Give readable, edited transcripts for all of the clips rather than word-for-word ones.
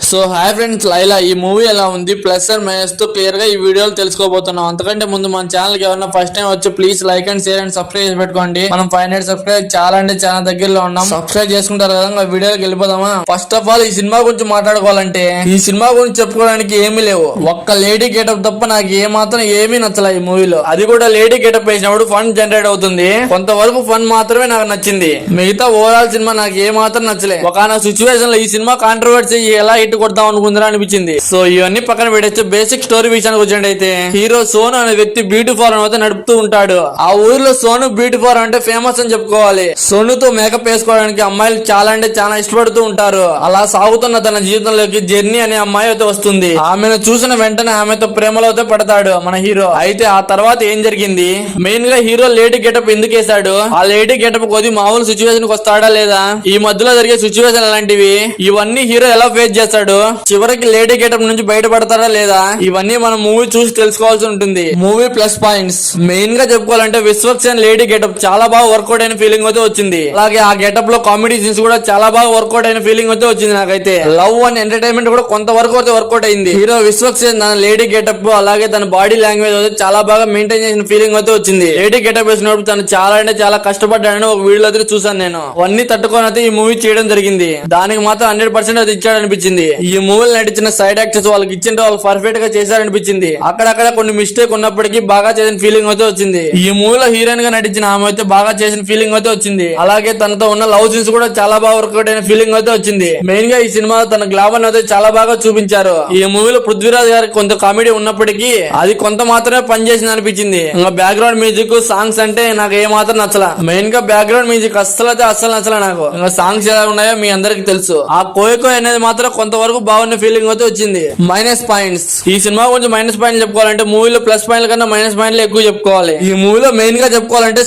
So hi friends, Laila ఈ movie ఎలా ఉంది ప్లస్ అండ్ మైనస్ తో క్లియర్ గా ఈ వీడియోలో తెలుసుకోబోతున్నాం. అంతకంటే ముందు మన ఛానల్ కి ఎవరైనా ఫస్ట్ టైం వచ్చి please like and share and subscribe చేసి పెట్టుకోండి. మనం 500 సబ్స్క్రైబ్ చాలా అంటే చాలా దగ్గరలో ఉన్నాం. సబ్స్క్రైబ్ చేసుకుంటారు కదా, వీడియోకి వెళ్ళిపోదామా? ఫస్ట్ ఆఫ్ ఆల్ ఈ సినిమా గురించి మాట్లాడుకోవాలంటే ఈ సినిమా గురించి చెప్పుకోవడానికి ఏమీ లేవు. ఒక్క లేడీ గెటప్ తప్ప నాకు ఏ మాత్రం ఏమీ నచ్చలే ఈ మూవీలో. అది కూడా లేడీ గెటప్ వేసినప్పుడు ఫన్ జనరేట్ అవుతుంది. కొంతవరకు ఫన్ మాత్రమే నాకు నచ్చింది. మిగతా ఓవరాల్ సినిమా నాకు ఏ మాత్రం నచ్చలే. ఒక సిచ్యువేషన్ లో ఈ సినిమా కాంట్రవర్సీ ఎలా హిట్ కొడదాం అనుకుందా అనిపించింది. సో ఇవన్నీ పక్కన పెట్టచ్చు. బేసిక్ స్టోరీ విషయానికి వచ్చినట్టు అయితే హీరో సోను అనే వ్యక్తి బ్యూటీ ఫారెన్ అయితే నడుపుతూ ఉంటాడు. ఆ ఊర్లో సోను బ్యూటీ ఫారెన్ అంటే ఫేమస్ అని చెప్పుకోవాలి. సోనుతో మేకప్ వేసుకోవడానికి అమ్మాయిలు చాలా అంటే చాలా ఇష్టపడుతూ ఉంటారు. అలా సాగుతున్న తన జీవితంలోకి జెర్నీ అనే అమ్మాయి అయితే వస్తుంది. ఆమెను చూసిన వెంటనే ఆమెతో ప్రేమలో అయితే పడతాడు మన హీరో. అయితే ఆ తర్వాత ఏం జరిగింది? మెయిన్ గా హీరో లేడీ గెటప్ ఎందుకు వేసాడు? ఆ లేడీ గెటప్ కొద్ది మామూలు సిచ్యువేషన్ కి వస్తాడా లేదా? ఈ మధ్యలో జరిగే సిచ్యువేషన్ అలాంటివి ఇవన్నీ హీరో ఎలా ఫేస్ చేస్తాడు? చివరికి లేడీ గెటప్ నుంచి బయటపడతారా లేదా? ఇవన్నీ మనం మూవీ చూసి తెలుసుకోవాల్సి ఉంటుంది. మూవీ ప్లస్ పాయింట్స్ మెయిన్ గా చెప్పుకోవాలంటే విశ్వక్సేన్ లేడీ గెటప్ చాలా బాగా వర్కౌట్ అయిన ఫీలింగ్ అయితే వచ్చింది. అలాగే ఆ గెటప్ లో కామెడీ సీన్స్ కూడా చాలా బాగా వర్కౌట్ అయిన ఫీలింగ్ అయితే వచ్చింది నాకైతే. లవ్ అండ్ ఎంటర్టైన్మెంట్ కూడా కొంత వరకు అయితే వర్కౌట్ అయింది. హీరో విశ్వక్సేన్ తన లేడీ గెటప్ అలాగే తన బాడీ లాంగ్వేజ్ అయితే చాలా బాగా మెయింటైన్ చేసిన ఫీలింగ్ అయితే వచ్చింది. లేడీ గెటప్ వేసినప్పుడు తను చాలా అంటే చాలా కష్టపడ్డాడని ఒక వీడియో అయితే చూసాను నేను. అవన్నీ తట్టుకొని అయితే ఈ మూవీ చేయడం జరిగింది. దానికి మాత్రం 100% అది ఇచ్చాడనిపించింది. ఈ మూవీలో నటించిన సైడ్ యాక్టర్స్ వాళ్ళకి ఇచ్చింటే వాళ్ళు పర్ఫెక్ట్ గా చేశారనిపించింది. అక్కడక్కడ కొన్ని మిస్టేక్ ఉన్నప్పటికీ బాగా చేసిన ఫీలింగ్ అయితే వచ్చింది. ఈ మూవీలో హీరోయిన్ గా నటించిన ఆమె అయితే బాగా చేసిన ఫీలింగ్ అయితే వచ్చింది. అలాగే తనతో ఉన్న లవ్ సీన్స్ కూడా చాలా బాగా వర్కౌట్ అయిన ఫీలింగ్ అయితే వచ్చింది. మెయిన్ గా ఈ సినిమాలో తన గ్లామర్ అయితే చాలా బాగా చూపించారు. ఈ మూవీలో పృథ్వీరాజ్ గారికి కొంత కామెడీ ఉన్నప్పటికీ అది కొంత మాత్రమే పనిచేసింది అనిపించింది. ఇంకా బ్యాక్గ్రౌండ్ మ్యూజిక్ సాంగ్స్ అంటే నాకు ఏ మాత్రం నచ్చల. మెయిన్ గా బ్యాక్గ్రౌండ్ మ్యూజిక్ అస్సలు నచ్చల నాకు. ఇంకా సాంగ్స్ ఎలా ఉన్నాయో మీ అందరికి తెలుసు. ఆ కోయకో అనేది మాత్రం కొంతవరకు బాగున్న ఫీలింగ్ అయితే వచ్చింది. మైనస్ పాయింట్స్ ఈ సినిమా గురించి మైనస్ పాయింట్ చెప్పుకోవాలంటే మూవీలో ప్లస్ పాయింట్ కన్నా మైనస్ పాయింట్లు ఎక్కువ చెప్పుకోవాలి. ఈ మూవీలో మెయిన్ గా చెప్పుకోవాలంటే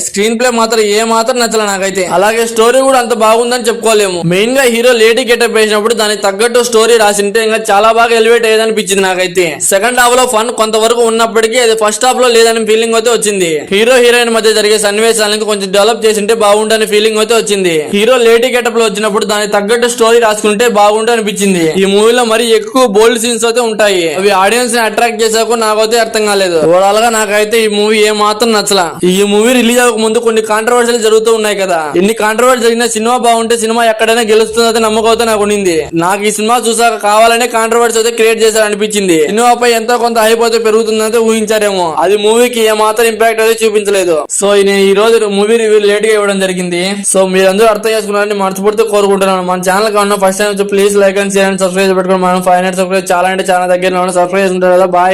స్క్రీన్ ప్లే మాత్రం ఏ మాత్రం నచ్చల నాకైతే. అలాగే స్టోరీ కూడా అంత బాగుందని చెప్పుకోలేము. మెయిన్ గా హీరో లేడీ గెటప్ వేసినప్పుడు దానికి తగ్గట్టు స్టోరీ రాసింటే ఇంకా చాలా బాగా ఎలివేట్ అయ్యేదనిపించింది నాకైతే. సెకండ్ హాఫ్ లో ఫన్ కొంతవరకు ఉన్నప్పటికీ అది ఫస్ట్ హాఫ్ లో లేదని ఫీలింగ్ అయితే వచ్చింది. హీరో హీరోయిన్ మధ్య జరిగే సన్నివేశాలను కొంచెం డెవలప్ చేసింటే బాగుండని ఫీలింగ్ అయితే వచ్చింది. హీరో లేడీ గెటప్ లో వచ్చినప్పుడు దానికి తగ్గట్టు స్టోరీ రాసుకుంటే బాగుండు అనిపించింది. ఈ మూవీలో మరి ఎక్కువ బోల్డ్ సీన్స్ అయితే ఉంటాయి. అవి ఆడియన్స్ ని అట్రాక్ట్ చేసాక నాకైతే అర్థం కాలేదు. ఓవరాల్ గా నాకైతే ఈ మూవీ ఏ మాత్రం నచ్చలా. ఈ మూవీ రిలీజ్ అవ్వక ముందు కొన్ని కాంట్రవర్సీలు జరుగుతూ ఉన్నాయి కదా. ఎన్ని కాంట్రవర్సీ జరిగినా సినిమా బాగుంటే సినిమా ఎక్కడైనా గెలుస్తుందైతే నమ్మకం అయితే నాకు ఉండింది. నాకు ఈ సినిమా చూసాక కావాలనే కాంట్రవర్సీ అయితే క్రియేట్ చేశారు అనిపించింది. సినిమాపై ఎంతో కొంత హైప్ అయితే పెరుగుతుందంటే ఊహించారేమో. అది మూవీకి ఏ మాత్రం ఇంపాక్ట్ అయితే చూపించలేదు. సో నేను ఈ రోజు మూవీ రివ్యూ లేట్ గా ఇవ్వడం జరిగింది. సో మీరందరూ అర్థం చేసుకున్నారని మనస్ఫూర్తిగా కోరుకుంటున్నాను. మన ఛానల్ కావాలన్నా first time please like and share and subscribe పెట్టుకోండి. మనం 500 సబ్స్క్రైబ్ చాలా అంటే చాలా దగ్గర సబ్స్క్రైబ్ చేసుకుంటారు కదా. బాయ్.